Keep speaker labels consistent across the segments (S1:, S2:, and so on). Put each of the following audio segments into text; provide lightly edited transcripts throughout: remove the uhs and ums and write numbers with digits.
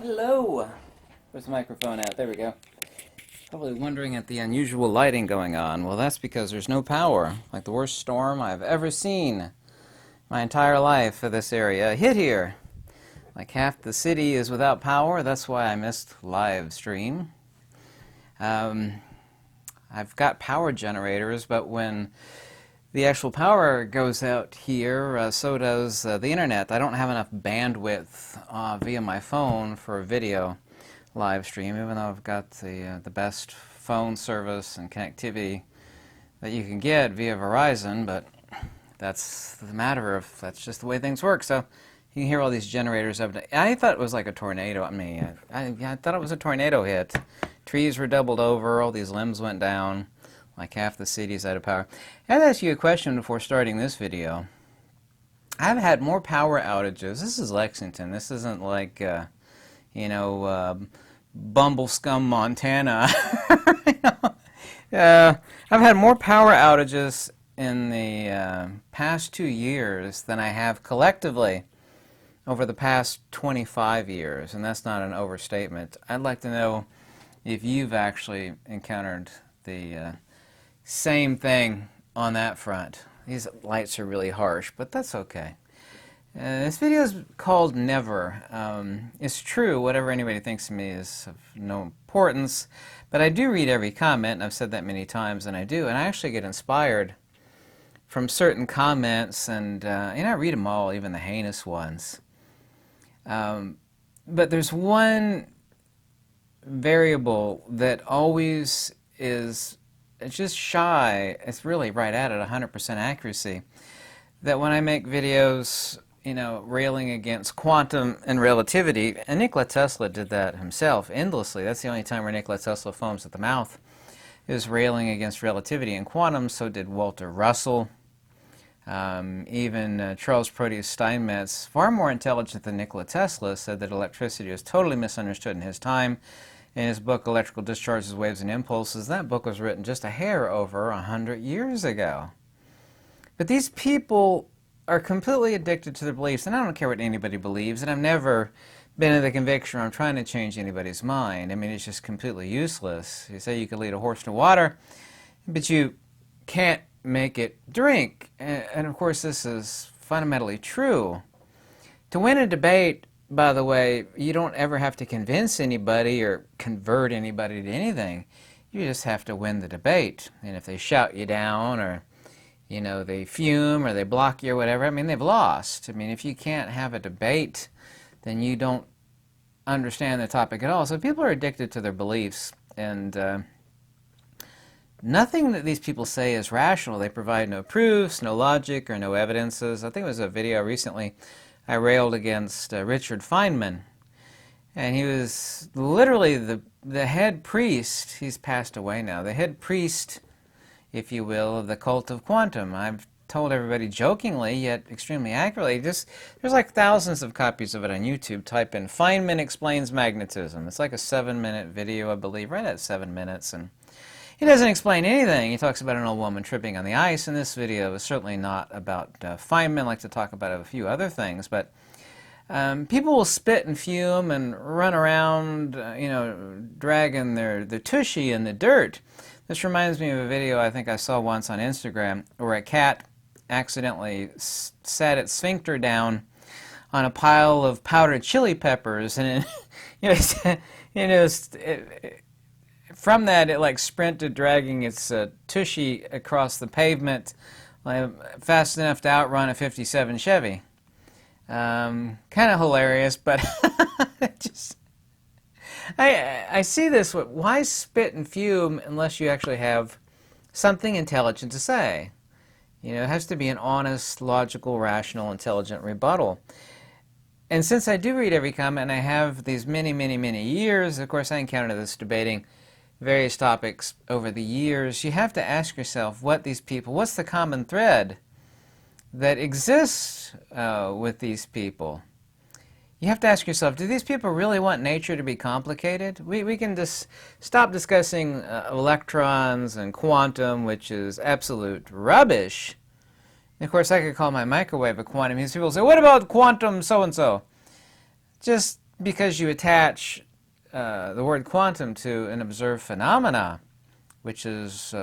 S1: Hello! Where's the microphone at? There we go. Probably wondering at the unusual lighting going on. Well, that's because there's no power. Like the worst storm I've ever seen my entire life for this area hit here. Like half the city is without power. That's why I missed live stream. I've got power generators, but when the actual power goes out here, so does the internet. I don't have enough bandwidth via my phone for a video live stream, even though I've got the best phone service and connectivity that you can get via Verizon, but that's the matter of, that's just the way things work. So you can hear all these generators up. I thought it was like a tornado. I thought it was a tornado hit. Trees were doubled over, all these limbs went down, like half the city's out of power. I had to ask you a question before starting this video. I've had more power outages. This is Lexington. This isn't like, Bumblescum, Montana. I've had more power outages in the past 2 years than I have collectively over the past 25 years, and that's not an overstatement. I'd like to know if you've actually encountered the same thing on that front. These lights are really harsh, but that's okay. This video is called Never. It's true, whatever anybody thinks of me is of no importance, but I do read every comment, and I've said that many times, and I do, and I actually get inspired from certain comments, and I read them all, even the heinous ones. But there's one variable that always is, it's just shy, it's really right at it, 100% accuracy, that when I make videos, railing against quantum and relativity, and Nikola Tesla did that himself endlessly. That's the only time where Nikola Tesla foams at the mouth, is railing against relativity and quantum. So did Walter Russell. Even Charles Proteus Steinmetz, far more intelligent than Nikola Tesla, said that electricity was totally misunderstood in his time. In his book, Electrical Discharges, Waves, and Impulses, that book was written just a hair over 100 years ago. But these people are completely addicted to their beliefs, and I don't care what anybody believes, and I've never been in the conviction where I'm trying to change anybody's mind. I mean, it's just completely useless. You say you can lead a horse to water, but you can't make it drink. And of course, this is fundamentally true. To win a debate, by the way, you don't ever have to convince anybody or convert anybody to anything. You just have to win the debate. And if they shout you down, or they fume, or they block you, or whatever, I mean, they've lost. I mean, if you can't have a debate, then you don't understand the topic at all. So people are addicted to their beliefs, and nothing that these people say is rational. They provide no proofs, no logic, or no evidences. I think it was a video recently I railed against Richard Feynman, and he was literally the head priest. He's passed away now. The head priest, if you will, of the cult of quantum. I've told everybody jokingly, yet extremely accurately, there's like thousands of copies of it on YouTube. Type in Feynman Explains Magnetism. It's like a 7-minute video, I believe, right at 7 minutes, and he doesn't explain anything. He talks about an old woman tripping on the ice, and this video is certainly not about Feynman. I like to talk about a few other things, but people will spit and fume and run around, dragging their tushy in the dirt. This reminds me of a video I think I saw once on Instagram where a cat accidentally sat its sphincter down on a pile of powdered chili peppers, and from that it like sprinted, dragging its tushy across the pavement, fast enough to outrun a '57 Chevy. Kind of hilarious, but I see this. Why spit and fume unless you actually have something intelligent to say? It has to be an honest, logical, rational, intelligent rebuttal. And since I do read every comment, and I have these many, many, many years, of course I encountered this debating various topics over the years, you have to ask yourself what's the common thread that exists with these people. You have to ask yourself, do these people really want nature to be complicated? We can just stop discussing electrons and quantum, which is absolute rubbish. And of course, I could call my microwave a quantum. These people say, what about quantum so-and-so? Just because you attach the word quantum to an observed phenomena, which is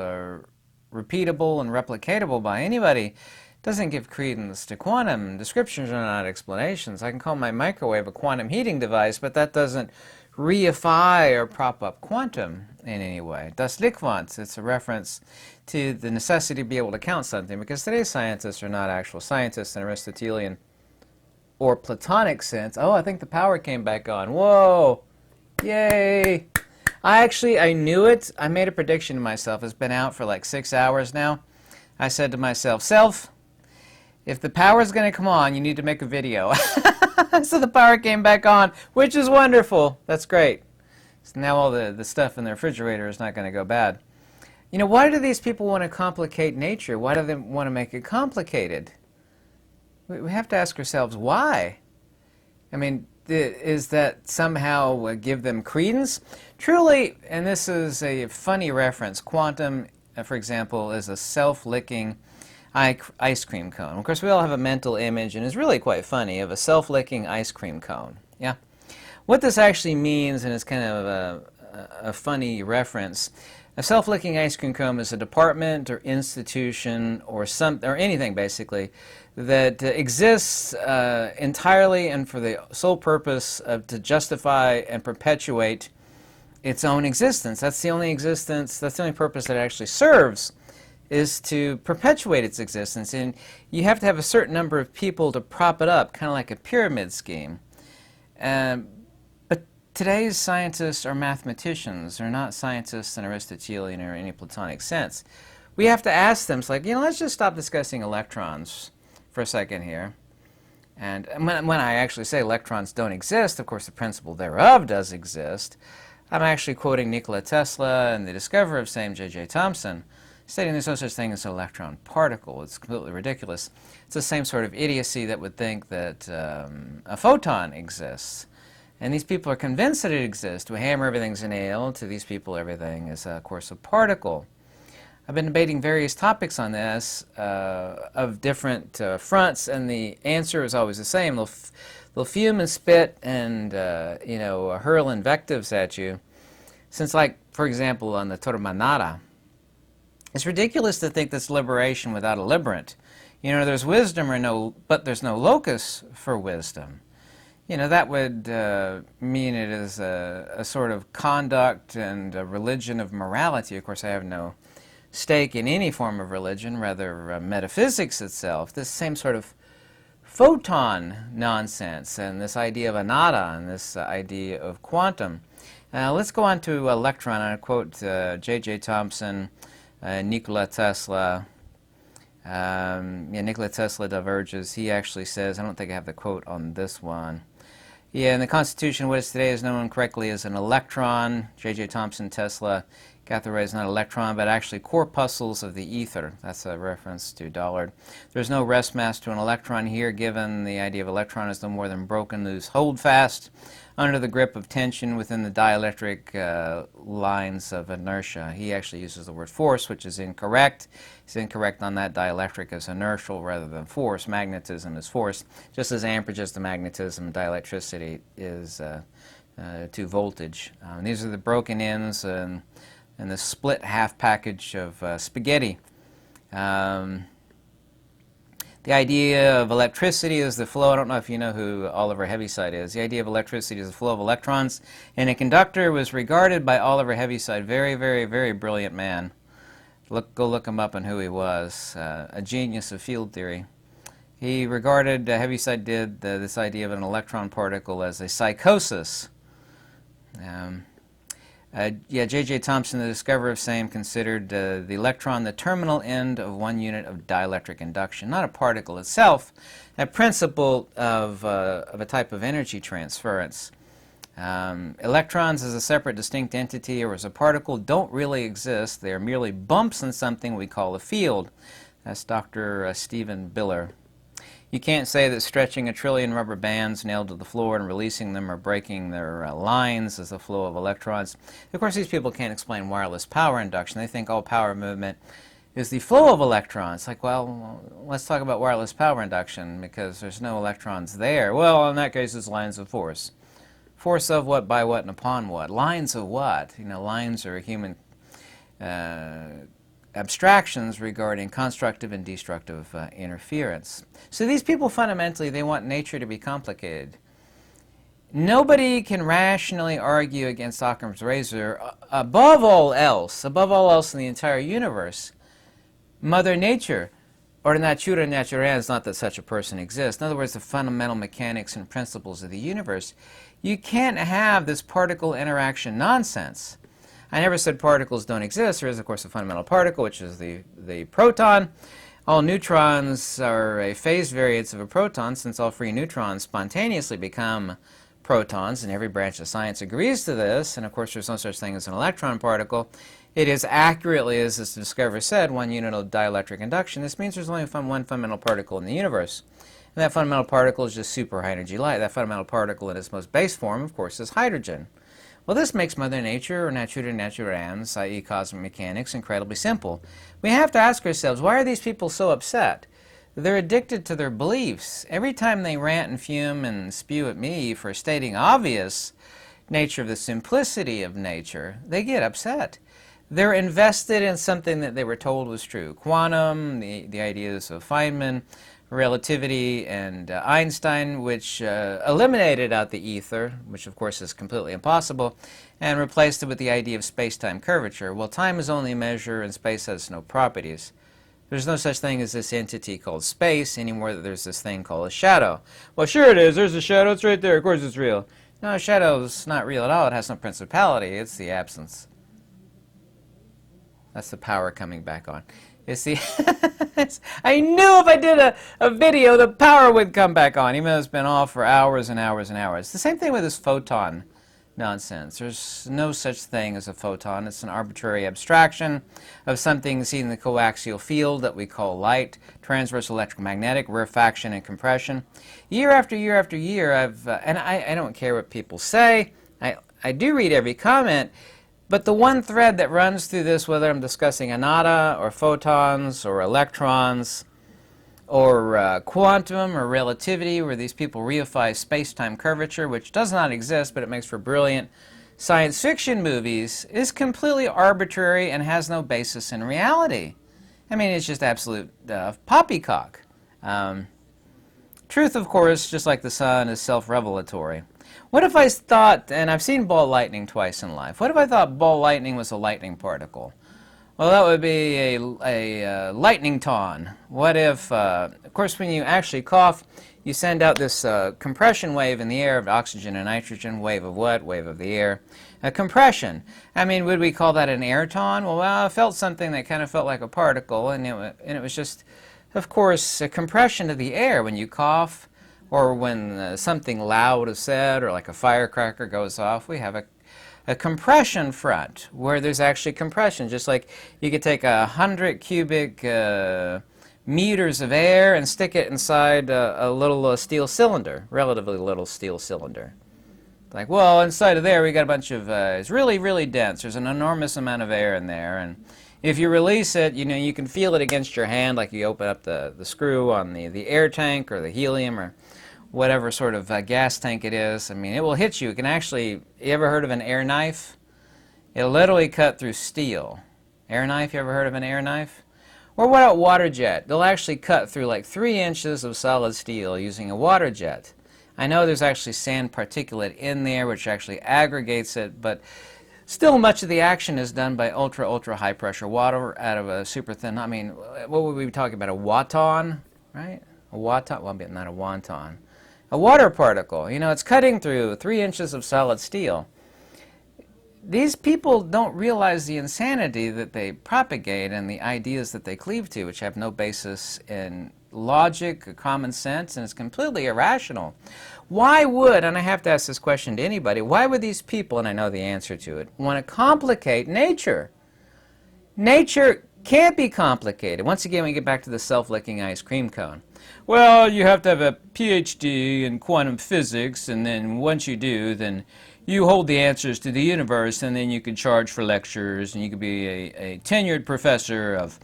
S1: repeatable and replicatable by anybody, doesn't give credence to quantum. Descriptions are not explanations. I can call my microwave a quantum heating device, but that doesn't reify or prop up quantum in any way. Das Lichtwand, it's a reference to the necessity to be able to count something, because today's scientists are not actual scientists in Aristotelian or Platonic sense. Oh, I think the power came back on. Whoa! Yay! I knew it. I made a prediction to myself. It's been out for like 6 hours now. I said to myself, Self, if the power's going to come on, you need to make a video. So the power came back on, which is wonderful. That's great. So now all the stuff in the refrigerator is not going to go bad. You know, why do these people want to complicate nature? Why do they want to make it complicated? We have to ask ourselves why. I mean, is that somehow give them credence? Truly, and this is a funny reference, quantum, for example, is a self-licking ice cream cone. Of course, we all have a mental image, and it's really quite funny, of a self-licking ice cream cone. Yeah. What this actually means, and it's kind of a funny reference, a self-licking ice cream cone is a department or institution or anything basically that exists entirely and for the sole purpose of to justify and perpetuate its own existence. That's the only existence, that's the only purpose that it actually serves, is to perpetuate its existence. And you have to have a certain number of people to prop it up, kind of like a pyramid scheme. But today's scientists are mathematicians. They're not scientists in Aristotelian or any Platonic sense. We have to ask them, it's like, you know, let's just stop discussing electrons for a second here. And when I actually say electrons don't exist, of course the principle thereof does exist. I'm actually quoting Nikola Tesla and the discoverer of same J.J. Thomson, stating there's no such thing as an electron particle. It's completely ridiculous. It's the same sort of idiocy that would think that a photon exists. And these people are convinced that it exists. To a hammer, everything's a nail. To these people, everything is, of course, a particle. I've been debating various topics on this of different fronts, and the answer is always the same. They'll fume and spit and, you know, hurl invectives at you. Since, like, for example, on the Tormanata, it's ridiculous to think that's liberation without a liberant. You know, there's wisdom but there's no locus for wisdom. You know, that would mean it is a sort of conduct and a religion of morality. Of course, I have no stake in any form of religion, rather metaphysics itself. This same sort of photon nonsense and this idea of anatta and this idea of quantum. Let's go on to electron. I quote J.J. Thomson, Nikola Tesla. Nikola Tesla diverges. He actually says, I don't think I have the quote on this one. Yeah, in the Constitution, what is today is known correctly as an electron. J.J. Thomson, Tesla, got the right as not electron, but actually corpuscles of the ether. That's a reference to Dollard. There's no rest mass to an electron here, given the idea of electron is no more than broken loose holdfast under the grip of tension within the dielectric lines of inertia. He actually uses the word force, which is incorrect. He's incorrect on that. Dielectric is inertial rather than force. Magnetism is force, just as amperage is to magnetism, dielectricity is to voltage. And these are the broken ends and the split half package of spaghetti. The idea of electricity is the flow. I don't know if you know who Oliver Heaviside is. The idea of electricity is the flow of electrons. And a conductor was regarded by Oliver Heaviside, very, very, very brilliant man. Go look him up and who he was. A genius of field theory. He regarded, Heaviside did, this idea of an electron particle as a psychosis. J.J. Thomson, the discoverer of same, considered the electron the terminal end of one unit of dielectric induction, not a particle itself, a principle of a type of energy transference. Electrons as a separate distinct entity or as a particle don't really exist. They are merely bumps in something we call a field. That's Dr. Stephen Biller. You can't say that stretching a trillion rubber bands nailed to the floor and releasing them or breaking their lines is the flow of electrons. Of course, these people can't explain wireless power induction. They think all power movement is the flow of electrons. Like, well, let's talk about wireless power induction because there's no electrons there. Well, in that case, it's lines of force. Force of what, by what, and upon what? Lines of what? You know, lines are human abstractions regarding constructive and destructive interference. So these people fundamentally, they want nature to be complicated. Nobody can rationally argue against Occam's razor. Above all else in the entire universe, Mother Nature, or natura naturans, not that such a person exists. In other words, the fundamental mechanics and principles of the universe. You can't have this particle interaction nonsense. I never said particles don't exist. There is, of course, a fundamental particle, which is the proton. All neutrons are a phase variance of a proton, since all free neutrons spontaneously become protons, and every branch of science agrees to this. And of course, there's no such thing as an electron particle. It is accurately, as this discoverer said, 1 unit of dielectric induction. This means there's only one fundamental particle in the universe. And that fundamental particle is just super high energy light. That fundamental particle in its most base form, of course, is hydrogen. Well, this makes Mother Nature, or natura naturans, i.e. cosmic mechanics, incredibly simple. We have to ask ourselves, why are these people so upset? They're addicted to their beliefs. Every time they rant and fume and spew at me for stating obvious nature of the simplicity of nature, they get upset. They're invested in something that they were told was true. Quantum, the ideas of Feynman, relativity, and Einstein, which eliminated out the ether, which of course is completely impossible, and replaced it with the idea of space-time curvature. Well, time is only a measure and space has no properties. There's no such thing as this entity called space anymore than there's this thing called a shadow. Well, sure it is. There's a shadow. It's right there. Of course it's real. No, a shadow's not real at all. It has no principality. It's the absence. That's the power coming back on. It's the I knew if I did a video, the power would come back on, even though it's been off for hours and hours and hours. The same thing with this photon nonsense. There's no such thing as a photon. It's an arbitrary abstraction of something seen in the coaxial field that we call light, transverse electromagnetic, rarefaction, and compression. Year after year after year, and I don't care what people say. I do read every comment. But the one thread that runs through this, whether I'm discussing anata, or photons, or electrons, or quantum, or relativity, where these people reify space-time curvature, which does not exist, but it makes for brilliant science fiction movies, is completely arbitrary and has no basis in reality. I mean, it's just absolute poppycock. Truth, of course, just like the sun, is self-revelatory. What if I thought, and I've seen ball lightning twice in life, what if I thought ball lightning was a lightning particle? Well, that would be a lightning ton. What if, of course, when you actually cough, you send out this compression wave in the air of oxygen and nitrogen. Wave of what? Wave of the air. A compression. I mean, would we call that an air ton? Well, I felt something that kind of felt like a particle, and it was just, of course, a compression of the air when you cough, or when something loud is said, or like a firecracker goes off. We have a compression front where there's actually compression, just like you could take 100 cubic meters of air and stick it inside a little steel cylinder, relatively little steel cylinder. Like, well, inside of there we got a bunch of, it's really, really dense. There's an enormous amount of air in there, and if you release it, you know, you can feel it against your hand, like you open up the screw on the air tank or the helium or whatever sort of gas tank it is. I mean, it will hit you. It can actually, you ever heard of an air knife? It'll literally cut through steel. Air knife, you ever heard of an air knife? Or what about water jet? They'll actually cut through like 3 inches of solid steel using a water jet. I know there's actually sand particulate in there which actually aggregates it, but still much of the action is done by ultra, ultra high pressure water out of a super thin, I mean, what would we be talking about? A watton, right? A watton, well, not a wonton. A water particle, you know, it's cutting through 3 inches of solid steel. These people don't realize the insanity that they propagate and the ideas that they cleave to, which have no basis in logic or common sense, and it's completely irrational. Why would, and I have to ask this question to anybody, why would these people, and I know the answer to it, want to complicate nature? Nature can't be complicated. Once again, we get back to the self-licking ice cream cone. Well, you have to have a PhD in quantum physics, and then once you do, then you hold the answers to the universe, and then you can charge for lectures, and you could be a tenured professor of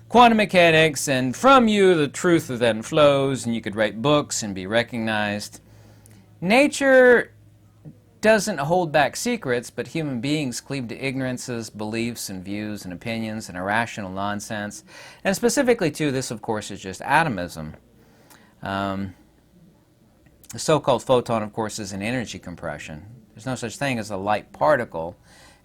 S1: quantum mechanics, and from you the truth then flows, and you could write books and be recognized. Nature doesn't hold back secrets, but human beings cleave to ignorances, beliefs, and views, and opinions, and irrational nonsense. And specifically, too, this, of course, is just atomism. The so-called photon, of course, is an energy compression. There's no such thing as a light particle.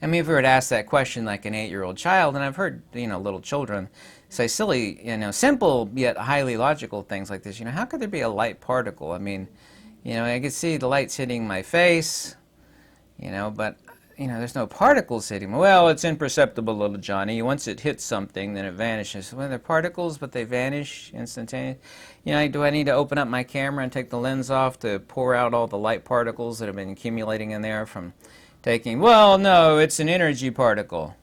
S1: I mean, if we were to ask that question like an 8-year-old child, and I've heard, little children say silly, simple yet highly logical things like this, how could there be a light particle? I mean, I could see the light's hitting my face, but, there's no particles hitting me. Well, it's imperceptible, little Johnny. Once it hits something, then it vanishes. Well, they're particles, but they vanish instantaneously. Do I need to open up my camera and take the lens off to pour out all the light particles that have been accumulating in there from taking? Well, no, it's an energy particle.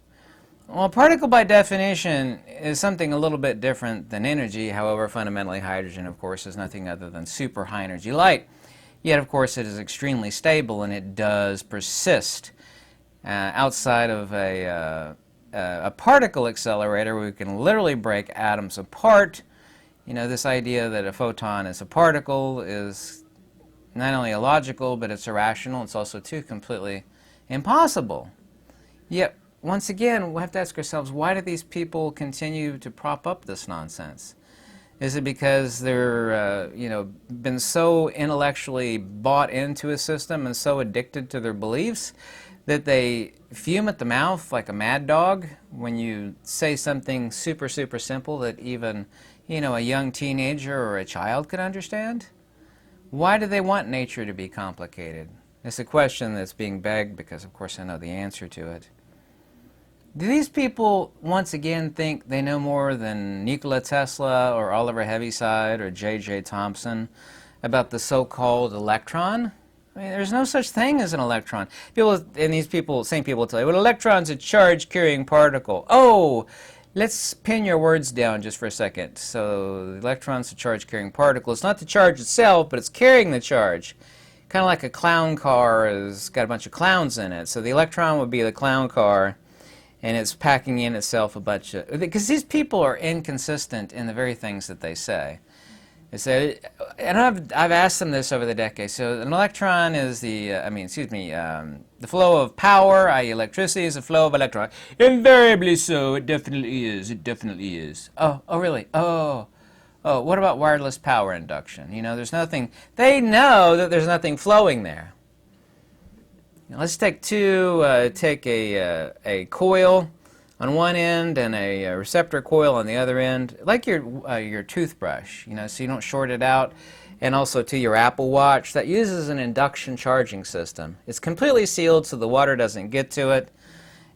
S1: Well, a particle by definition is something a little bit different than energy. However, fundamentally, hydrogen, of course, is nothing other than super high energy light. Yet, of course, it is extremely stable, and it does persist. Outside of a particle accelerator, where we can literally break atoms apart, this idea that a photon is a particle is not only illogical, but it's irrational. It's also, too, completely impossible. Yet, once again, we have to ask ourselves, why do these people continue to prop up this nonsense? Is it because they're, been so intellectually bought into a system and so addicted to their beliefs that they fume at the mouth like a mad dog when you say something super, super simple that even, a young teenager or a child could understand? Why do they want nature to be complicated? It's a question that's being begged because, of course, I know the answer to it. Do these people, once again, think they know more than Nikola Tesla or Oliver Heaviside or J.J. Thomson about the so-called electron? I mean, there's no such thing as an electron. Same people tell you, well, electron's a charge-carrying particle. Oh, let's pin your words down just for a second. So the electron's a charge-carrying particle. It's not the charge itself, but it's carrying the charge. Kind of like a clown car has got a bunch of clowns in it. So the electron would be the clown car, and it's packing in itself a bunch of... Because these people are inconsistent in the very things that they say. They say, and I've asked them this over the decades. So an electron is the flow of power, i.e. electricity, is the flow of electron. Invariably so. It definitely is. It definitely is. Oh, really? Oh, what about wireless power induction? There's nothing... They know that there's nothing flowing there. Let's take a coil on one end and a receptor coil on the other end, like your toothbrush, so you don't short it out, and also to your Apple Watch. That uses an induction charging system. It's completely sealed so the water doesn't get to it,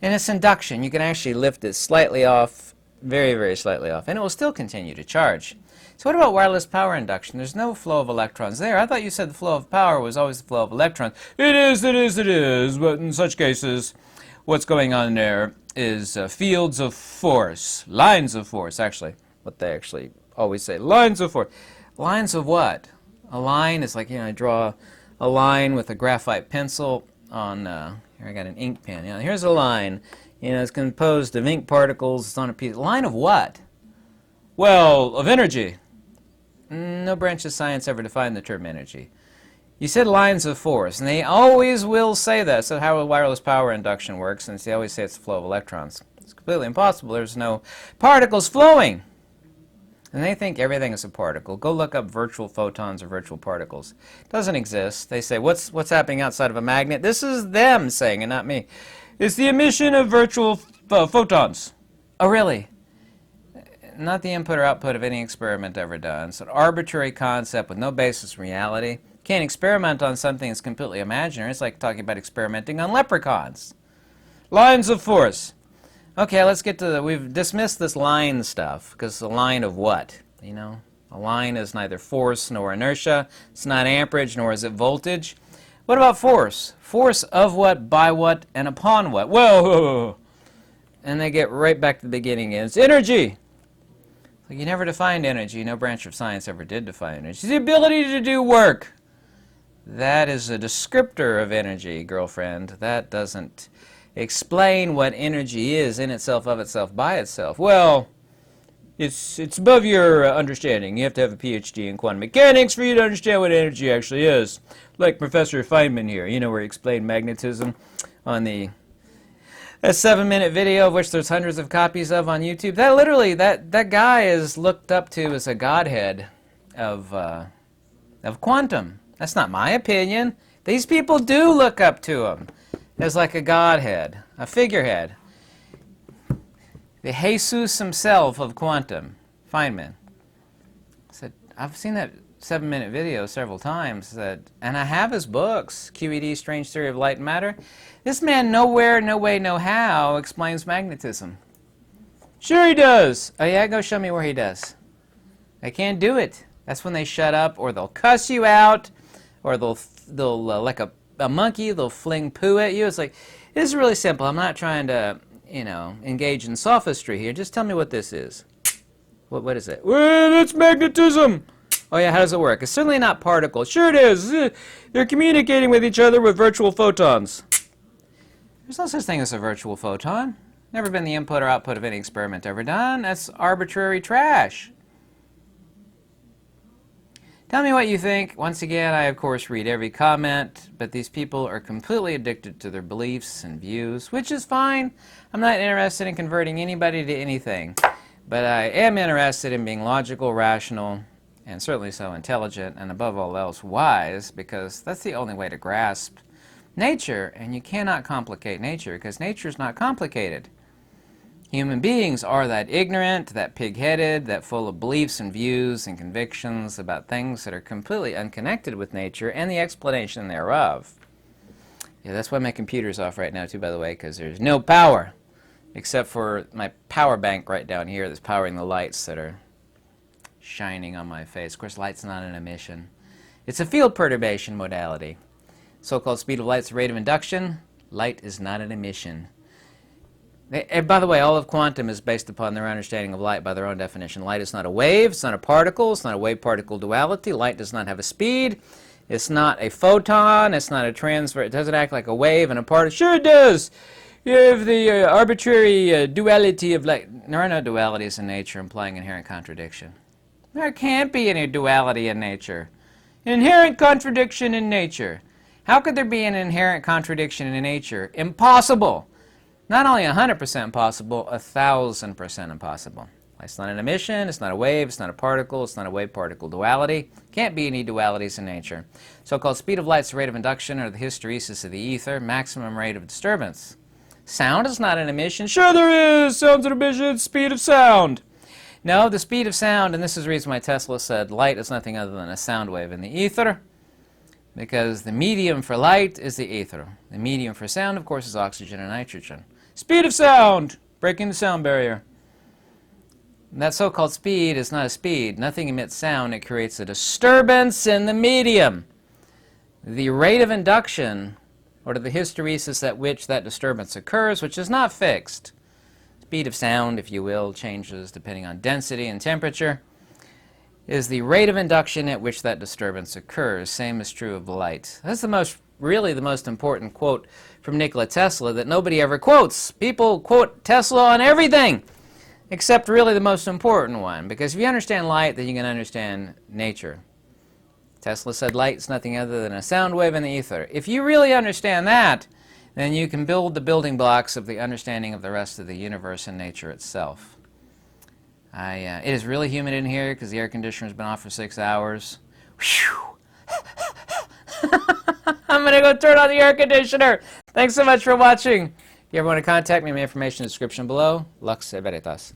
S1: and it's induction. You can actually lift it slightly off, very, very slightly off, and it will still continue to charge. So what about wireless power induction? There's no flow of electrons there. I thought you said the flow of power was always the flow of electrons. It is, but in such cases, what's going on there is fields of force, lines of force, actually, what they actually always say, lines of force. Lines of what? A line is like, I draw a line with a graphite pencil on, here I got an ink pen. Here's a line. It's composed of ink particles. It's on a piece. Line of what? Well, of energy. No branch of science ever defined the term energy. You said lines of force, and they always will say that. So how wireless power induction works, and they always say it's the flow of electrons. It's completely impossible. There's no particles flowing. And they think everything is a particle. Go look up virtual photons or virtual particles. It doesn't exist. They say, what's happening outside of a magnet? This is them saying it, not me. It's the emission of virtual photons. Oh, really? Not the input or output of any experiment ever done. It's an arbitrary concept with no basis in reality. Can't experiment on something that's completely imaginary. It's like talking about experimenting on leprechauns. Lines of force. Okay, let's get to we've dismissed this line stuff, because the line of what? A line is neither force nor inertia. It's not amperage, nor is it voltage. What about force? Force of what, by what, and upon what? Whoa! And they get right back to the beginning. It's energy. You never defined energy. No branch of science ever did define energy. It's the ability to do work. That is a descriptor of energy, girlfriend. That doesn't explain what energy is in itself, of itself, by itself. Well, It's above your understanding. You have to have a PhD in quantum mechanics for you to understand what energy actually is. Like Professor Feynman here, you know, where he explained magnetism on a 7-minute video, of which there's hundreds of copies of on YouTube. That literally, that guy is looked up to as a godhead of quantum. That's not my opinion. These people do look up to him as like a godhead, a figurehead. The Jesus himself of quantum, Feynman. Said, I've seen that 7-minute video several times, said, and I have his books, QED, Strange Theory of Light and Matter. This man nowhere, no way, no how explains magnetism. Sure he does. Oh yeah, go show me where he does. I can't do it. That's when they shut up, or they'll cuss you out, or they'll like a monkey, they'll fling poo at you. It's like, this is really simple. I'm not trying to, you know, engage in sophistry here. Just tell me what this is. What is it? Well, it's magnetism. Oh yeah, how does it work? It's certainly not particles. Sure it is. They're communicating with each other with virtual photons. There's no such thing as a virtual photon. Never been the input or output of any experiment ever done. That's arbitrary trash. Tell me what you think. Once again, I of course read every comment, but these people are completely addicted to their beliefs and views, which is fine. I'm not interested in converting anybody to anything, but I am interested in being logical, rational, and certainly so intelligent, and above all else wise, because that's the only way to grasp nature, and you cannot complicate nature, because nature is not complicated. Human beings are that ignorant, that pig-headed, that full of beliefs and views and convictions about things that are completely unconnected with nature and the explanation thereof. Yeah, that's why my computer's off right now too, by the way, because there's no power, except for my power bank right down here that's powering the lights that are shining on my face. Of course, light's not an emission. It's a field perturbation modality. So-called speed of light is the rate of induction. Light is not an emission. And by the way, all of quantum is based upon their understanding of light by their own definition. Light is not a wave, it's not a particle, it's not a wave-particle duality. Light does not have a speed, it's not a photon, it's not a transfer, it doesn't act like a wave and a particle. Sure it does! You have the arbitrary duality of light. There are no dualities in nature implying inherent contradiction. There can't be any duality in nature. Inherent contradiction in nature. How could there be an inherent contradiction in nature? Impossible! Not only 100% impossible, 1,000% impossible. It's not an emission, it's not a wave, it's not a particle, it's not a wave-particle duality. Can't be any dualities in nature. So-called speed of light is the rate of induction or the hysteresis of the ether, maximum rate of disturbance. Sound is not an emission. Sure there is! Sound's an emission, speed of sound. No, the speed of sound, and this is the reason why Tesla said light is nothing other than a sound wave in the ether, because the medium for light is the ether. The medium for sound, of course, is oxygen and nitrogen. Speed of sound! Breaking the sound barrier. And that so-called speed is not a speed. Nothing emits sound. It creates a disturbance in the medium. The rate of induction, or the hysteresis at which that disturbance occurs, which is not fixed. Speed of sound, if you will, changes depending on density and temperature, is the rate of induction at which that disturbance occurs. Same is true of light. That's really the most important quote from Nikola Tesla that nobody ever quotes. People quote Tesla on everything, except really the most important one, because if you understand light, then you can understand nature. Tesla said light is nothing other than a sound wave in the ether. If you really understand that, then you can build the building blocks of the understanding of the rest of the universe and nature itself. It is really humid in here because the air conditioner's been off for 6 hours. Whew. I'm going to go turn on the air conditioner. Thanks so much for watching. If you ever want to contact me, my information in the description below. Lux e Veritas.